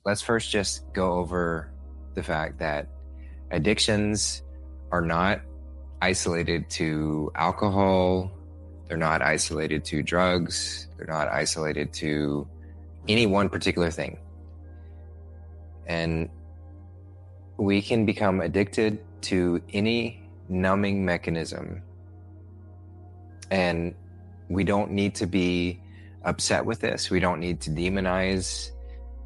let's first just go over the fact that addictions are not isolated to alcohol. They're not isolated to drugs. They're not isolated to any one particular thing. And we can become addicted to any numbing mechanism. And we don't need to be upset with this. We don't need to demonize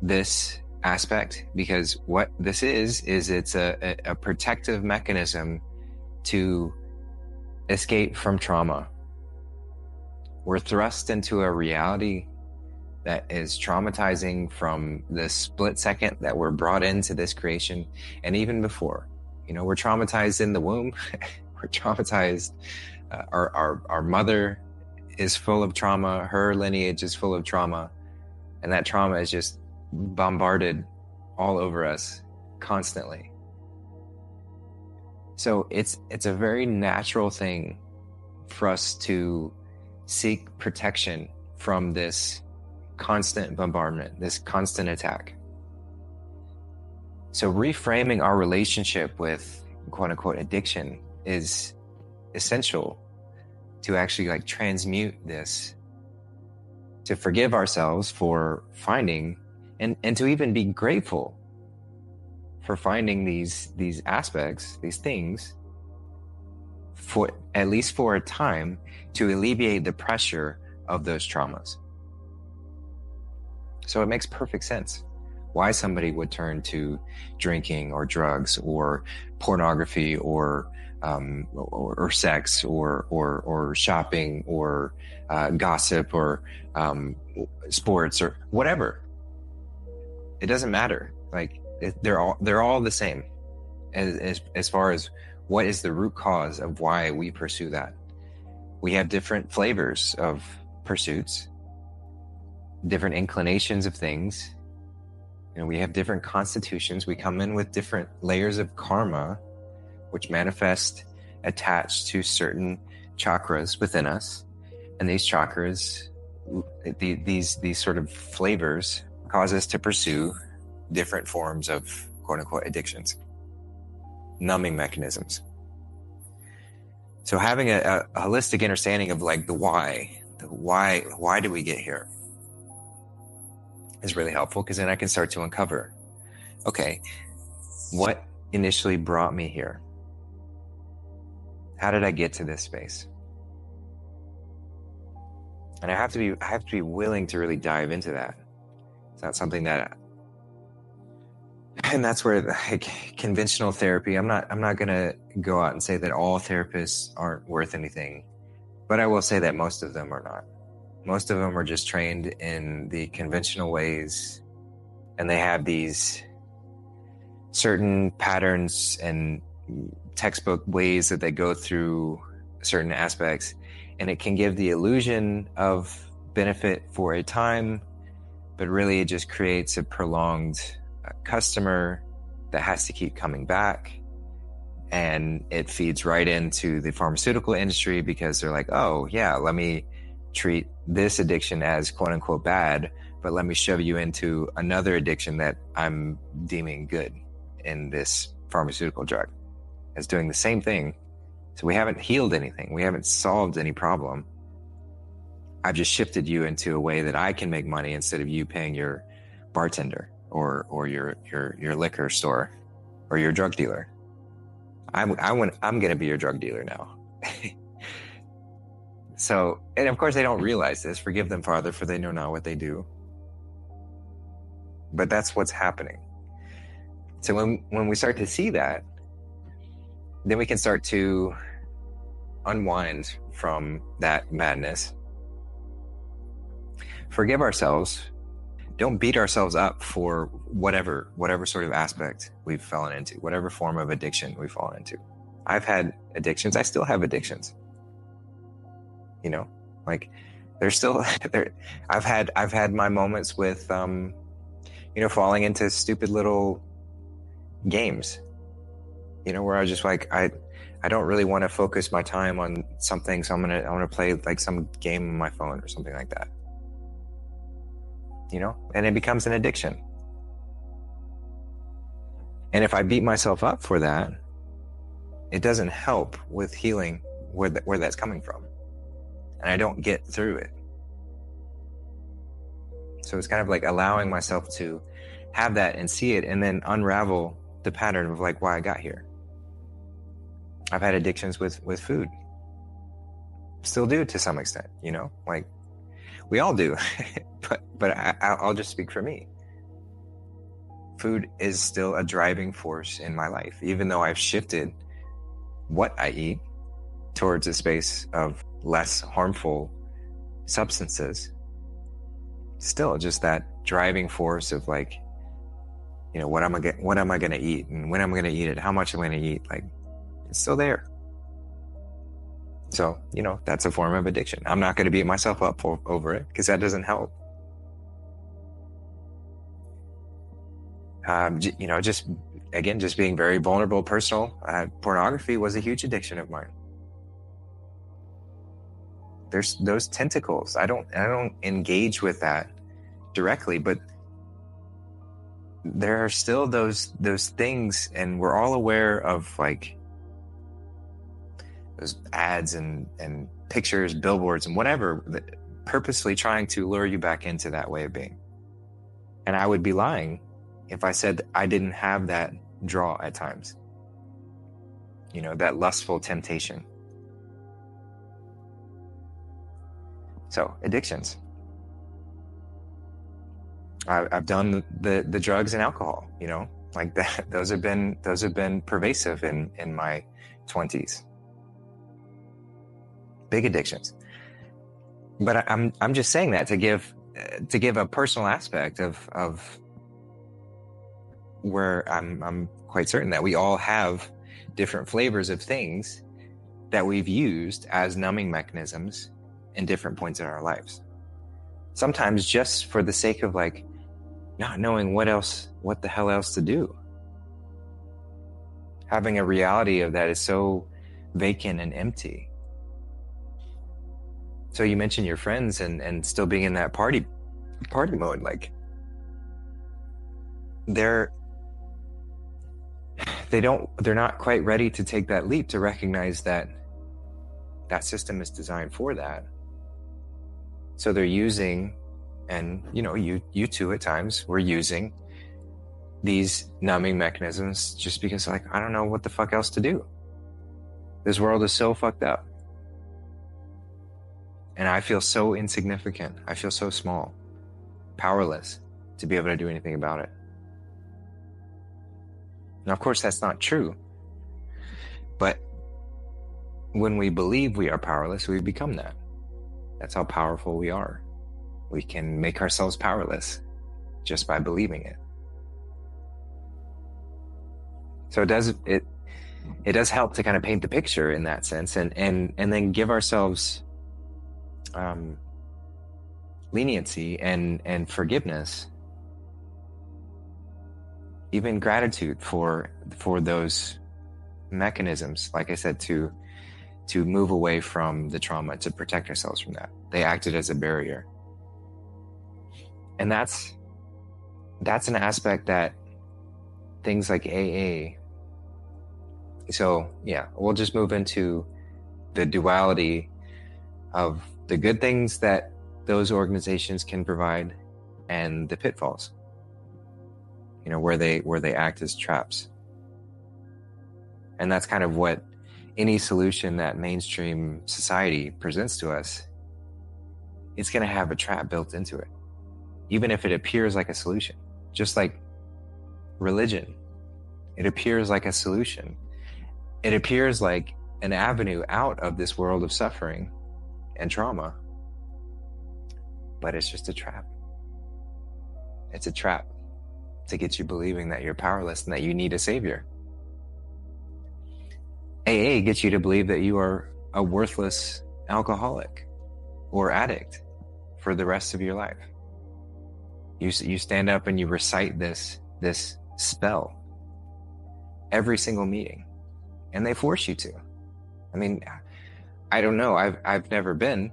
this aspect, because what this is it's a protective mechanism to escape from trauma. We're thrust into a reality that is traumatizing from the split second that we're brought into this creation. And even before, we're traumatized in the womb. We're traumatized. Our mother is full of trauma. Her lineage is full of trauma. And that trauma is just bombarded all over us constantly. So it's a very natural thing for us to seek protection from this constant bombardment, this constant attack. So reframing our relationship with quote unquote addiction is essential to actually transmute this, to forgive ourselves for finding and to even be grateful for finding these aspects, these things, for at least for a time, to alleviate the pressure of those traumas. So it makes perfect sense why somebody would turn to drinking or drugs or pornography or sex or shopping or gossip or sports or whatever. It doesn't matter. They're all the same as far as what is the root cause of why we pursue that. We have different flavors of pursuits, different inclinations of things. We have different constitutions. We come in with different layers of karma, which manifest attached to certain chakras within us. And these chakras, these sort of flavors, cause us to pursue different forms of quote unquote addictions, numbing mechanisms. So having a holistic understanding of the why do we get here is really helpful, because then I can start to uncover, okay, what initially brought me here? How did I get to this space? And I have to be willing to really dive into that. It's not something that, and that's where conventional therapy, I'm not going to go out and say that all therapists aren't worth anything, but I will say that most of them are not. Most of them are just trained in the conventional ways, and they have these certain patterns and textbook ways that they go through certain aspects, and it can give the illusion of benefit for a time, but really it just creates a prolonged customer that has to keep coming back, and it feeds right into the pharmaceutical industry, because they're like, oh yeah, let me treat this addiction as quote unquote bad, but let me shove you into another addiction that I'm deeming good in this pharmaceutical drug. It's doing the same thing. So we haven't healed anything. We haven't solved any problem. I've just shifted you into a way that I can make money instead of you paying your bartender or your liquor store or your drug dealer. I'm going to be your drug dealer now. So, and of course they don't realize this. Forgive them, Father, for they know not what they do. But that's what's happening. So when we start to see that, then we can start to unwind from that madness. Forgive ourselves. Don't beat ourselves up for whatever sort of aspect we've fallen into, whatever form of addiction we've fallen into. I've had addictions. I still have addictions. There's still there. I've had my moments with, falling into stupid little games, where I was just I don't really want to focus my time on something. So I want to play some game on my phone or something like that. And it becomes an addiction. And if I beat myself up for that, it doesn't help with healing where that's coming from. And I don't get through it. So it's kind of like allowing myself to have that and see it, and then unravel the pattern of like why I got here. I've had addictions with food. Still do to some extent, like we all do. but I'll just speak for me. Food is still a driving force in my life, even though I've shifted what I eat towards a space of less harmful substances. Still just that driving force of like, what am I going to eat, and when I'm going to eat it, how much I'm going to eat, like it's still there. So, that's a form of addiction. I'm not going to beat myself up over it, because that doesn't help. Just being very vulnerable, personal. Pornography was a huge addiction of mine. There's those tentacles. I don't engage with that directly, but there are still those things, and we're all aware of like those ads and pictures, billboards, and whatever, that purposely trying to lure you back into that way of being. And I would be lying if I said I didn't have that draw at times. That lustful temptation. So addictions. I've done the drugs and alcohol, like that. Those have been pervasive in my 20s. Big addictions. But I'm just saying that to give a personal aspect of where I'm quite certain that we all have different flavors of things that we've used as numbing mechanisms in different points in our lives. Sometimes just for the sake of like not knowing what the hell else to do. Having a reality of that is so vacant and empty. So you mentioned your friends and still being in that party mode, like they're not quite ready to take that leap to recognize that system is designed for that. So they're using, and you too at times, we're using these numbing mechanisms just because like, I don't know what the fuck else to do. This world is so fucked up. And I feel so insignificant. I feel so small, powerless to be able to do anything about it. Now, of course, that's not true. But when we believe we are powerless, we become that. That's how powerful we are. We can make ourselves powerless just by believing it. So it does help to kind of paint the picture in that sense, and then give ourselves leniency and forgiveness, even gratitude for those mechanisms, like I said, to move away from the trauma, to protect ourselves from that. They acted as a barrier. And that's an aspect that things like AA. So yeah, we'll just move into the duality of the good things that those organizations can provide and the pitfalls, where they act as traps. And that's kind of what any solution that mainstream society presents to us, it's going to have a trap built into it, even if it appears like a solution. Just like religion, it appears like a solution. It appears like an avenue out of this world of suffering and trauma, but it's just a trap. It's a trap to get you believing that you're powerless and that you need a savior. AA gets you to believe that you are a worthless alcoholic or addict for the rest of your life. You stand up and you recite this spell every single meeting, and they force you to. I mean, I don't know. I've never been,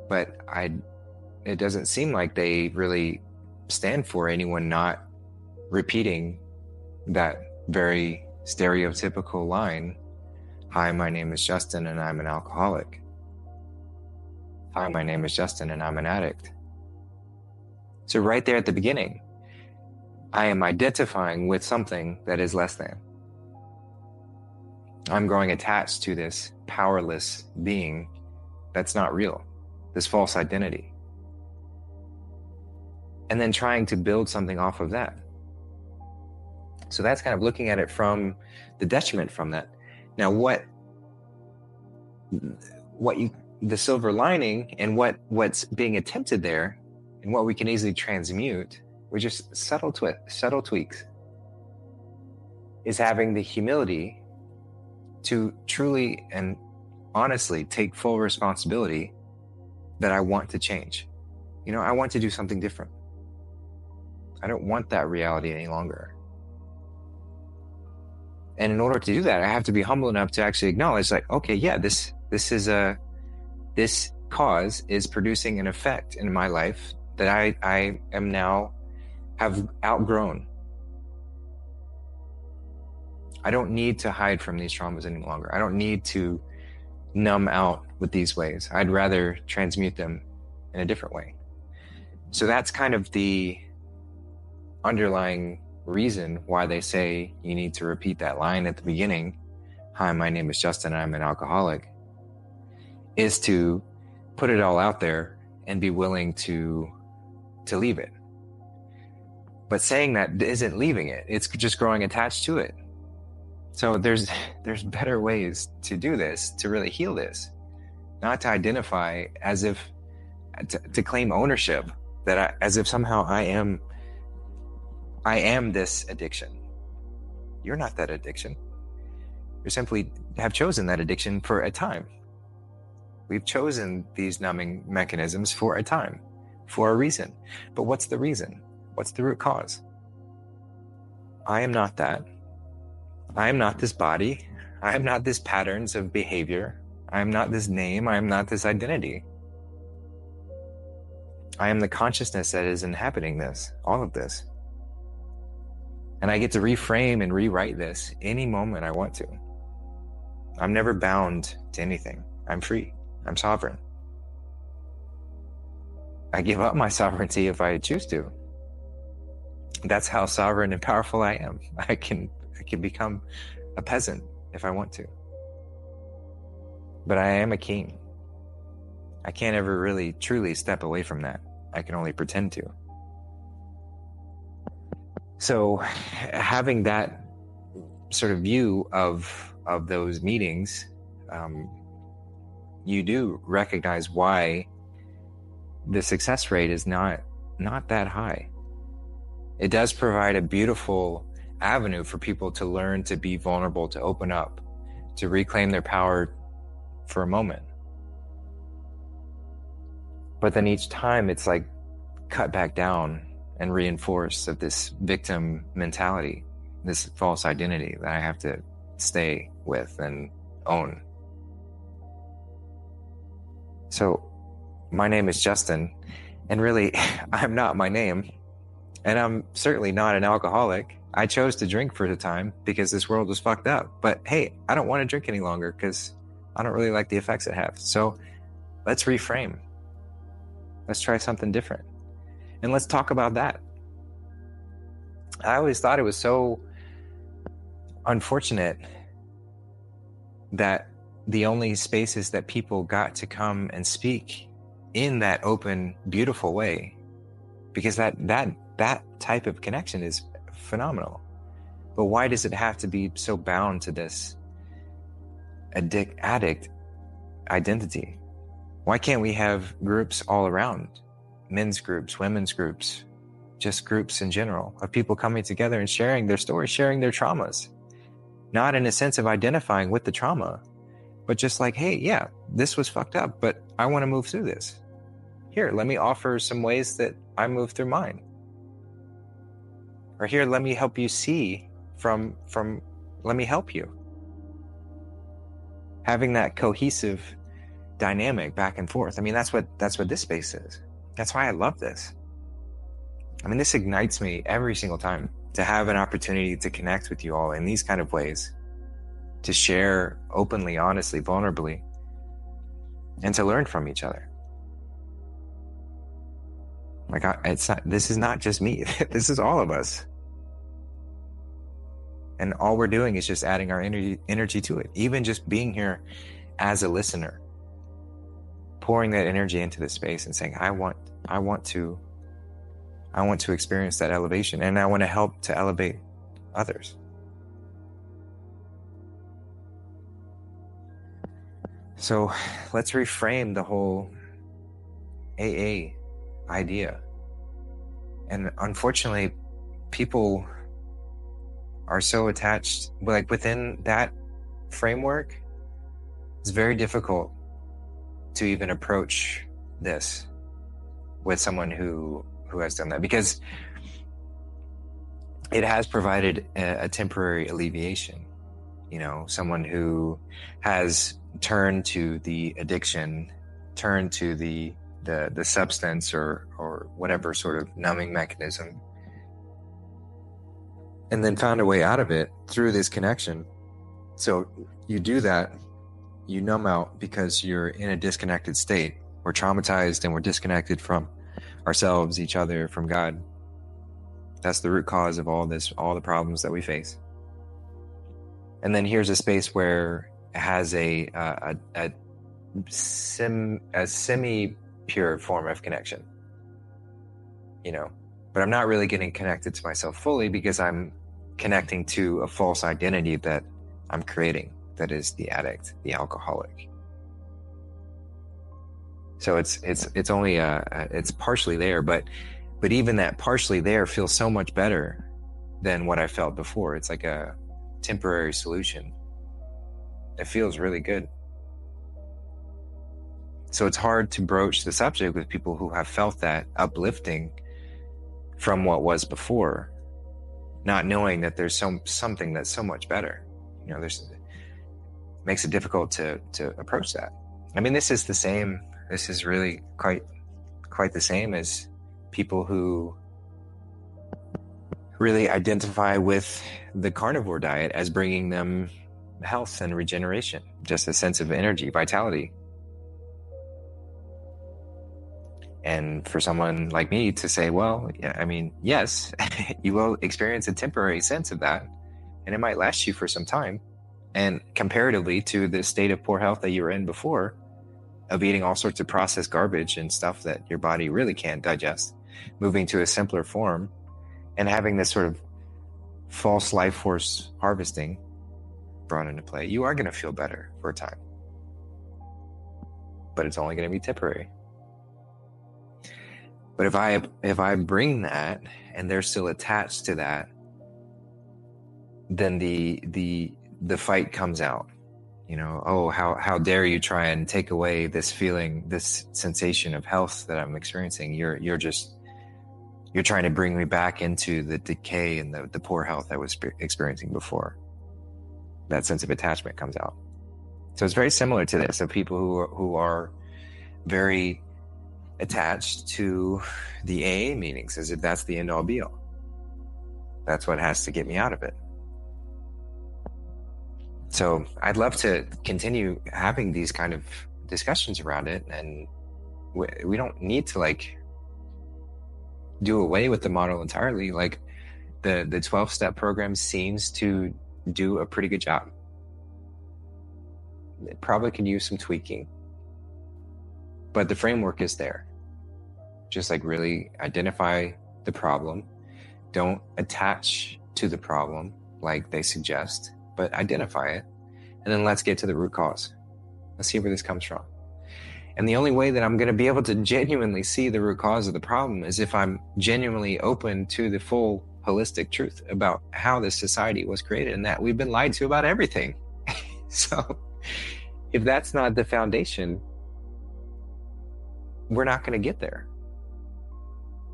but it doesn't seem like they really stand for anyone not repeating that very stereotypical line, "Hi, my name is Justin and I'm an alcoholic." "Hi, my name is Justin and I'm an addict." So right there at the beginning, I am identifying with something that is less than. I'm growing attached to this powerless being that's not real, this false identity. And then trying to build something off of that. So that's kind of looking at it from the detriment from that. Now, the silver lining and what's being attempted there, and what we can easily transmute with just subtle tweaks, is having the humility to truly and honestly take full responsibility that I want to change. I want to do something different. I don't want that reality any longer. And in order to do that, I have to be humble enough to actually acknowledge, like, okay, yeah, this cause is producing an effect in my life that I am now have outgrown. I don't need to hide from these traumas any longer. I don't need to numb out with these ways. I'd rather transmute them in a different way. So that's kind of the underlying reason why they say you need to repeat that line at the beginning, "Hi, my name is Justin and I'm an alcoholic," is to put it all out there and be willing to leave it. But saying that isn't leaving it. It's just growing attached to it. So there's better ways to do this, to really heal this, not to identify as if to claim ownership as if somehow I am this addiction. You're not that addiction. You simply have chosen that addiction for a time. We've chosen these numbing mechanisms for a time, for a reason. But what's the reason? What's the root cause? I am not that. I am not this body. I am not this patterns of behavior. I am not this name. I am not this identity. I am the consciousness that is inhabiting this, all of this. And I get to reframe and rewrite this any moment I want to. I'm never bound to anything. I'm free. I'm sovereign. I give up my sovereignty if I choose to. That's how sovereign and powerful I am. I can become a peasant if I want to. But I am a king. I can't ever really truly step away from that. I can only pretend to. So having that sort of view of those meetings, you do recognize why the success rate is not that high. It does provide a beautiful avenue for people to learn to be vulnerable, to open up, to reclaim their power for a moment. But then each time it's like cut back down and reinforced of this victim mentality, this false identity that I have to stay with and own. So my name is Justin, and really I'm not my name, and I'm certainly not an alcoholic. I chose to drink for the time because this world was fucked up. But hey, I don't want to drink any longer because I don't really like the effects it has. So let's reframe. Let's try something different. And let's talk about that. I always thought it was so unfortunate that the only spaces that people got to come and speak in that open, beautiful way, because that type of connection is phenomenal. But why does it have to be so bound to this addict identity? Why can't we have groups all around? Men's groups, women's groups, just groups in general of people coming together and sharing their stories, sharing their traumas. Not in a sense of identifying with the trauma, but just like, hey, yeah, this was fucked up, but I want to move through this. Here, let me offer some ways that I move through mine. Or here, let me help you see from let me help you. Having that cohesive dynamic back and forth. I mean, that's what this space is. That's why I love this. I mean, this ignites me every single time to have an opportunity to connect with you all in these kind of ways, to share openly, honestly, vulnerably, and to learn from each other. Like, this is not just me. This is all of us. And all we're doing is just adding our energy to it. Even just being here as a listener, pouring that energy into the space and saying, I want to experience that elevation, and I want to help to elevate others. So let's reframe the whole AA idea. And unfortunately, people are so attached, like within that framework, it's very difficult to even approach this with someone who has done that, because it has provided a temporary alleviation. You know, someone who has turned to the addiction, turned to the substance or whatever sort of numbing mechanism, and then found a way out of it through this connection. So you do that, you numb out because you're in a disconnected state. We're traumatized and we're disconnected from ourselves, each other, from God. That's the root cause of all the problems that we face. And then here's a space where it has a semi-pure form of connection, you know, but I'm not really getting connected to myself fully because I'm connecting to a false identity that I'm creating, that is the addict, the alcoholic. So it's only it's partially there, but even that partially there feels so much better than what I felt before. It's like a temporary solution. It feels really good. So it's hard to broach the subject with people who have felt that uplifting from what was before, not knowing that there's something that's so much better. You know, makes it difficult to approach that. I mean, this is really quite the same as people who really identify with the carnivore diet as bringing them health and regeneration, just a sense of energy, vitality. And for someone like me to say, well, yeah, I mean, yes, you will experience a temporary sense of that, and it might last you for some time. And comparatively to the state of poor health that you were in before, of eating all sorts of processed garbage and stuff that your body really can't digest, moving to a simpler form and having this sort of false life force harvesting brought into play, you are going to feel better for a time. But it's only going to be temporary. But if I bring that and they're still attached to that, then the fight comes out. You know, oh, how dare you try and take away this feeling, this sensation of health that I'm experiencing. You're trying to bring me back into the decay and the poor health I was experiencing before. That sense of attachment comes out. So it's very similar to this, of people who are very attached to the AA meetings as if that's the end all be all. That's what has to get me out of it. So I'd love to continue having these kind of discussions around it, and we don't need to like do away with the model entirely. Like the 12-step program seems to do a pretty good job. It probably could use some tweaking, but the framework is there. Just like really identify the problem. Don't attach to the problem like they suggest, but identify it. And then let's get to the root cause. Let's see where this comes from. And the only way that I'm going to be able to genuinely see the root cause of the problem is if I'm genuinely open to the full holistic truth about how this society was created and that we've been lied to about everything. So if that's not the foundation, we're not going to get there.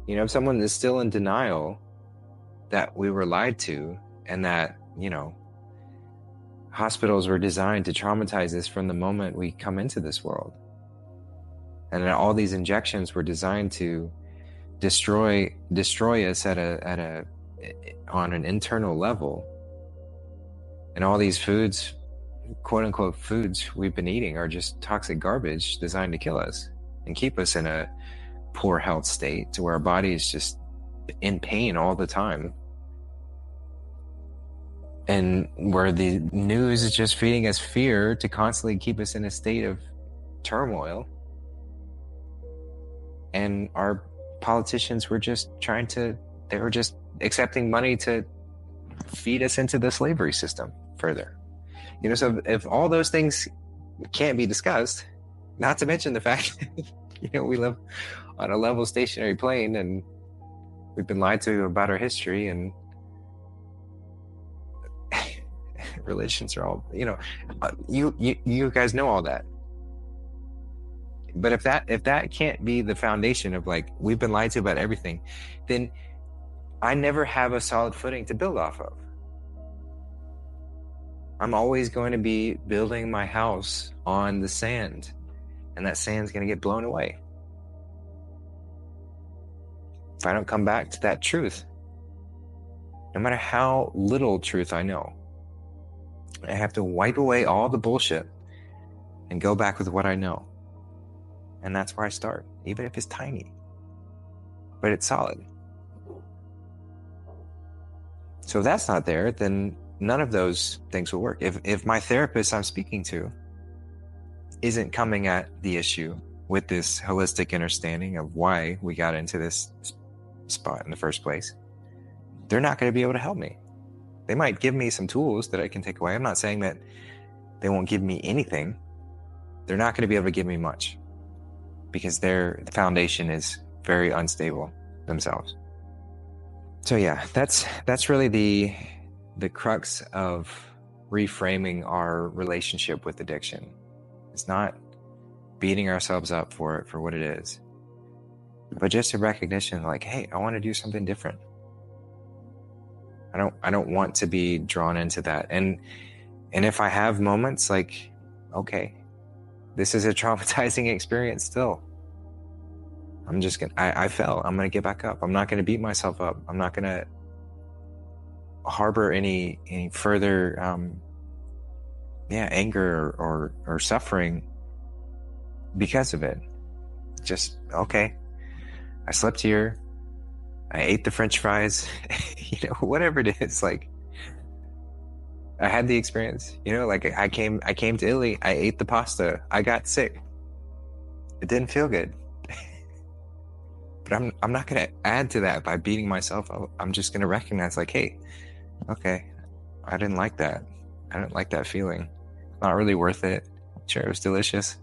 You know, if someone is still in denial that we were lied to and that, you know, hospitals were designed to traumatize us from the moment we come into this world, and that all these injections were designed to destroy us at a on an internal level. And all these foods, quote unquote foods we've been eating, are just toxic garbage designed to kill us and keep us in a poor health state to where our body is just in pain all the time. And where the news is just feeding us fear to constantly keep us in a state of turmoil. And our politicians were just they were just accepting money to feed us into the slavery system further. So if all those things can't be discussed, not to mention the fact that, we live on a level stationary plane and we've been lied to about our history, and religions are all, you guys know all that. But if that can't be the foundation of, like, we've been lied to about everything, then I never have a solid footing to build off of. I'm always going to be building my house on the sand, and that sand's going to get blown away if I don't come back to that truth. No matter how little truth I know, I have to wipe away all the bullshit and go back with what I know. And that's where I start, even if it's tiny, but it's solid. So if that's not there, then none of those things will work. If my therapist I'm speaking to isn't coming at the issue with this holistic understanding of why we got into this spot in the first place, they're not going to be able to help me. They might give me some tools that I can take away. I'm not saying that they won't give me anything. They're not going to be able to give me much because their foundation is very unstable themselves. So yeah, that's really the crux of reframing our relationship with addiction. It's not beating ourselves up for what it is, but just a recognition, like, hey, I want to do something different. I don't want to be drawn into that. And if I have moments like, okay, this is a traumatizing experience still, I fell. I'm going to get back up. I'm not going to beat myself up. I'm not going to harbor any further, anger or suffering because of it. Just, okay, I slept here. I ate the French fries, whatever it is. Like, I had the experience, like I came to Italy. I ate the pasta. I got sick. It didn't feel good. But I'm not going to add to that by beating myself up. I'm just going to recognize, like, hey, okay, I didn't like that. I didn't like that feeling. Not really worth it. Sure, it was delicious.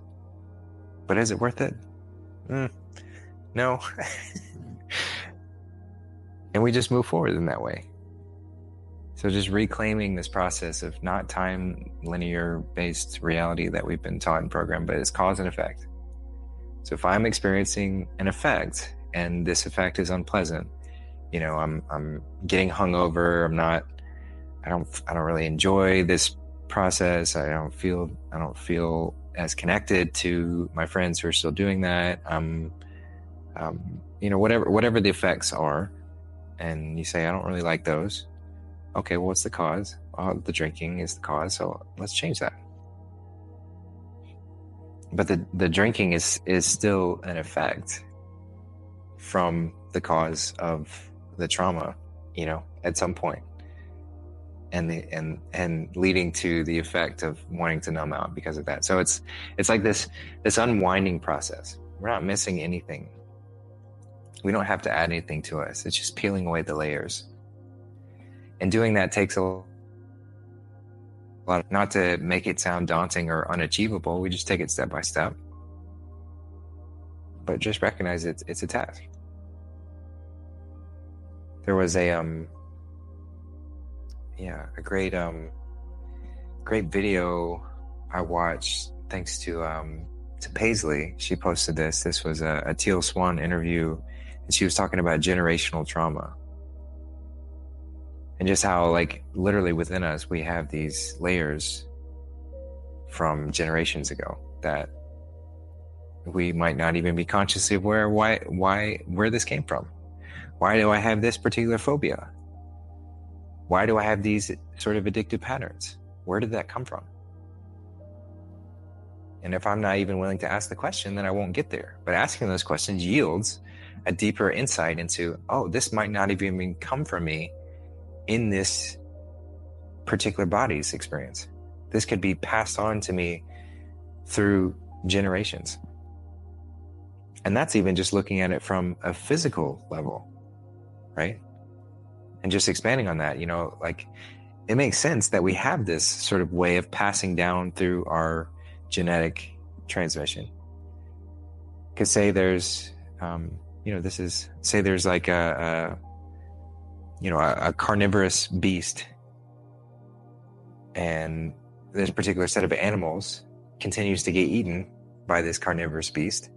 But is it worth it? No. And we just move forward in that way. So just reclaiming this process of not time linear based reality that we've been taught and programmed, but it's cause and effect. So if I'm experiencing an effect and this effect is unpleasant, I'm getting hungover, I don't really enjoy this process. I don't feel as connected to my friends who are still doing that. Whatever the effects are, and you say, I don't really like those. Okay, well, what's the cause? Well, the drinking is the cause, so let's change that. But the drinking is still an effect from the cause of the trauma, at some point, and leading to the effect of wanting to numb out because of that. So it's like this unwinding process. We're not missing anything. We don't have to add anything to us. It's just peeling away the layers. And doing that takes a lot, not to make it sound daunting or unachievable. We just take it step by step. But just recognize it's a task. There was a great video I watched thanks to Paisley. She posted this. This was a Teal Swan interview, and she was talking about generational trauma. And just how, like, literally within us, we have these layers from generations ago that we might not even be consciously aware where this came from. Why do I have this particular phobia? Why do I have these sort of addictive patterns? Where did that come from? And if I'm not even willing to ask the question, then I won't get there. But asking those questions yields a deeper insight into, oh, this might not even come from me in this particular body's experience. This could be passed on to me through generations. And that's even just looking at it from a physical level, right? And just expanding on that, like, it makes sense that we have this sort of way of passing down through our genetic transmission. Because say there's, say there's like a carnivorous beast, and this particular set of animals continues to get eaten by this carnivorous beast.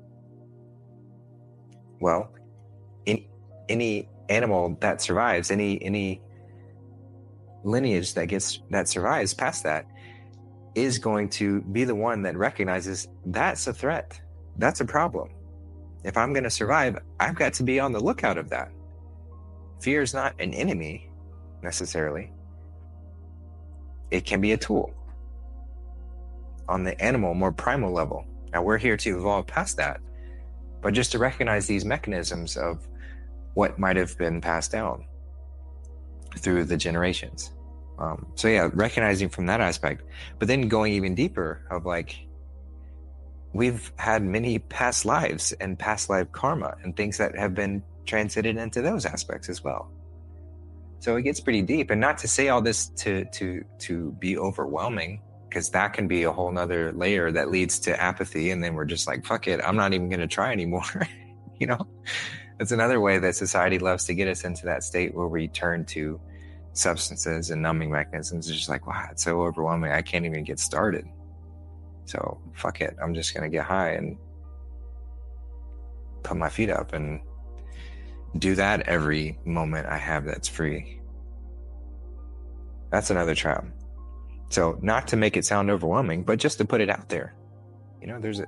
Well, any animal that survives, any lineage that survives past that, is going to be the one that recognizes that's a threat. That's a problem. If I'm going to survive, I've got to be on the lookout of that. Fear is not an enemy necessarily. It can be a tool on the animal, more primal level. Now we're here to evolve past that, but just to recognize these mechanisms of what might have been passed down through the generations. So yeah, recognizing from that aspect, but then going even deeper of like, we've had many past lives and past life karma and things that have been transited into those aspects as well. So it gets pretty deep, and not to say all this to be overwhelming, because that can be a whole nother layer that leads to apathy. And then we're just like, fuck it, I'm not even going to try anymore. That's another way that society loves to get us into that state where we turn to substances and numbing mechanisms. It's just like, wow, it's so overwhelming. I can't even get started. So fuck it. I'm just going to get high and put my feet up and do that every moment I have that's free. That's another trap. So not to make it sound overwhelming, but just to put it out there.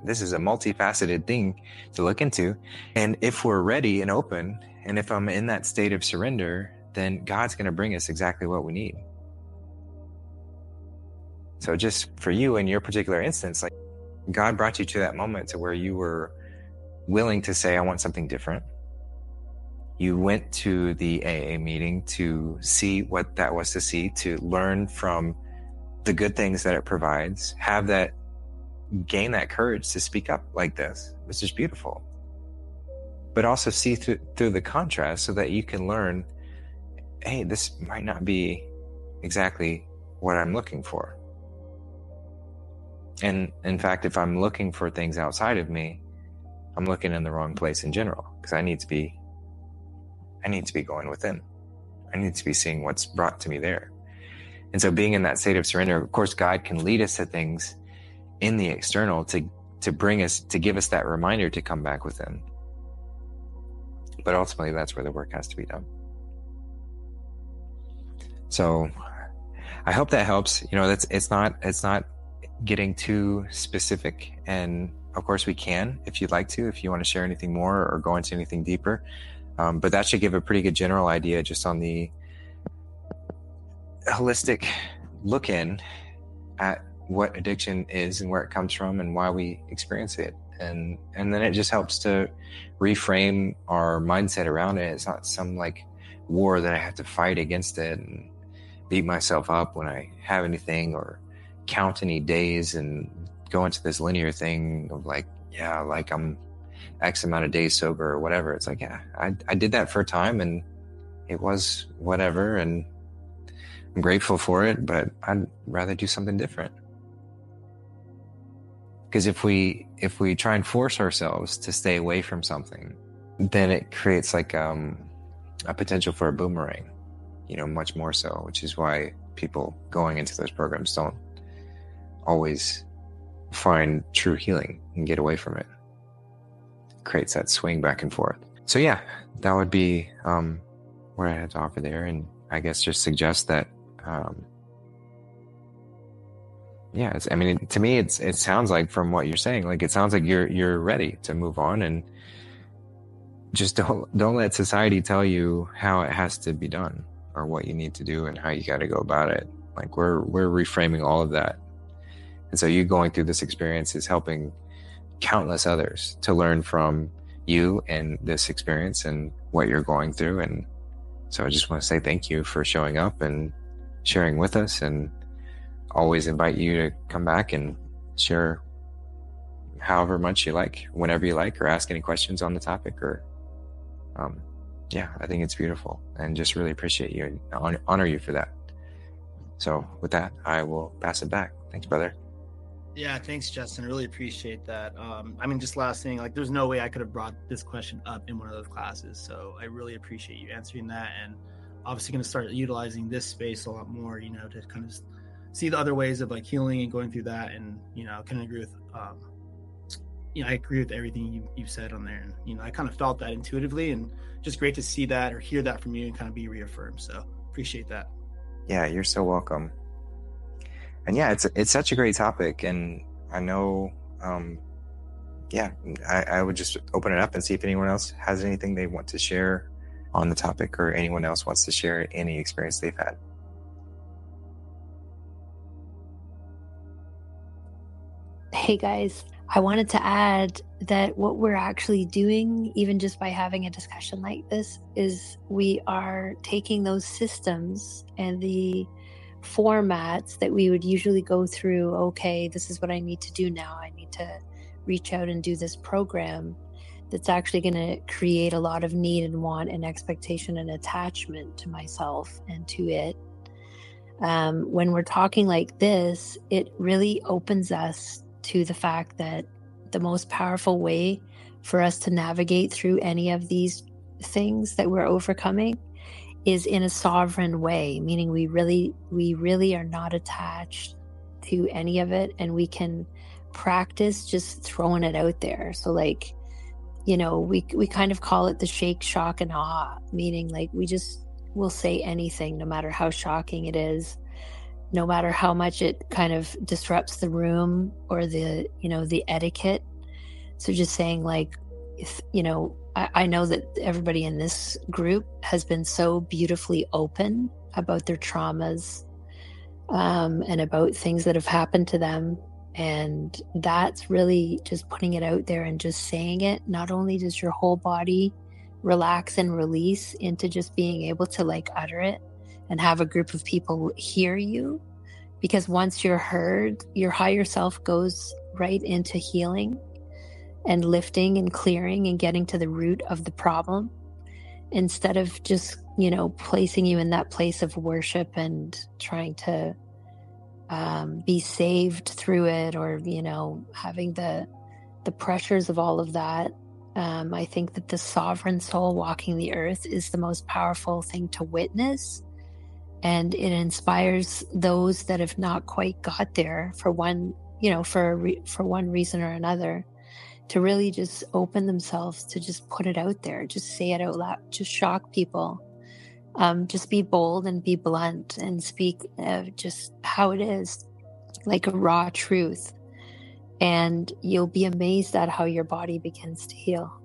This is a multifaceted thing to look into. And if we're ready and open, and if I'm in that state of surrender, then God's going to bring us exactly what we need. So just for you in your particular instance, like, God brought you to that moment to where you were willing to say, I want something different. You went to the AA meeting to see what that was to see, to learn from the good things that it provides, gain that courage to speak up like this, which is beautiful. But also see through the contrast so that you can learn, hey, this might not be exactly what I'm looking for. And in fact, if I'm looking for things outside of me, I'm looking in the wrong place in general, because I need to be going within. I need to be seeing what's brought to me there. And so being in that state of surrender, of course, God can lead us to things in the external to bring us, to give us that reminder to come back within. But ultimately, that's where the work has to be done. So I hope that helps. It's not getting too specific. And of course we can, if you'd like to, if you want to share anything more or go into anything deeper. But that should give a pretty good general idea just on the holistic look in at what addiction is and where it comes from and why we experience it. And then it just helps to reframe our mindset around it. It's not some like war that I have to fight against it and beat myself up when I have anything, or count any days and go into this linear thing of like, yeah, like I'm X amount of days sober or whatever. It's like, yeah, I did that for a time and it was whatever, and I'm grateful for it, but I'd rather do something different. Because if we try and force ourselves to stay away from something, then it creates like a potential for a boomerang, much more so, which is why people going into those programs don't always find true healing and get away from it. It creates that swing back and forth. So yeah, that would be what I had to offer there. And I guess just suggest that to me, it sounds like, from what you're saying, like, it sounds like you're ready to move on, and just don't let society tell you how it has to be done. or what you need to do and how you got to go about it. Like we're reframing all of that. And so you going through this experience is helping countless others to learn from you and this experience and what you're going through. And so I just want to say thank you for showing up and sharing with us, and always invite you to come back and share however much you like, whenever you like, or ask any questions on the topic, or yeah, I think it's beautiful, and just really appreciate you and honor you for that. So with that, I will pass it back. Thanks, brother. Yeah, thanks, Justin. I really appreciate that. I mean, just last thing, like, there's no way I could have brought this question up in one of those classes. So I really appreciate you answering that, and obviously going to start utilizing this space a lot more, you know, to kind of see the other ways of like healing and going through that. And, you know, I can agree with, you know, I agree with everything you've said on there. And, you know, I kind of felt that intuitively, and just great to see that or hear that from you and kind of be reaffirmed. So appreciate that. Yeah, you're so welcome. And yeah, it's such a great topic, and I know, yeah, I would just open it up and see if anyone else has anything they want to share on the topic, or anyone else wants to share any experience they've had. Hey guys, I wanted to add that what we're actually doing, even just by having a discussion like this, is we are taking those systems and the formats that we would usually go through. Okay, this is what I need to do now. I need to reach out and do this program that's actually going to create a lot of need and want and expectation and attachment to myself and to it. When we're talking like this, it really opens us to the fact that the most powerful way for us to navigate through any of these things that we're overcoming is in a sovereign way, meaning we really are not attached to any of it, and we can practice just throwing it out there. So like, you know, we kind of call it the shake, shock, and awe, meaning like we'll say anything, no matter how shocking it is, no matter how much it kind of disrupts the room or the, you know, the etiquette. So just saying like, if, you know, I know that everybody in this group has been so beautifully open about their traumas, and about things that have happened to them. And that's really just putting it out there and just saying it. Not only does your whole body relax and release into just being able to like utter it and have a group of people hear you, because once you're heard, your higher self goes right into healing and lifting and clearing and getting to the root of the problem, instead of just, you know, placing you in that place of worship and trying to be saved through it, or, you know, having the pressures of all of that. I think that the sovereign soul walking the earth is the most powerful thing to witness, and it inspires those that have not quite got there for one, you know, for one reason or another, to really just open themselves to just put it out there, just say it out loud, just shock people, just be bold and be blunt and speak just how it is, like a raw truth, and you'll be amazed at how your body begins to heal.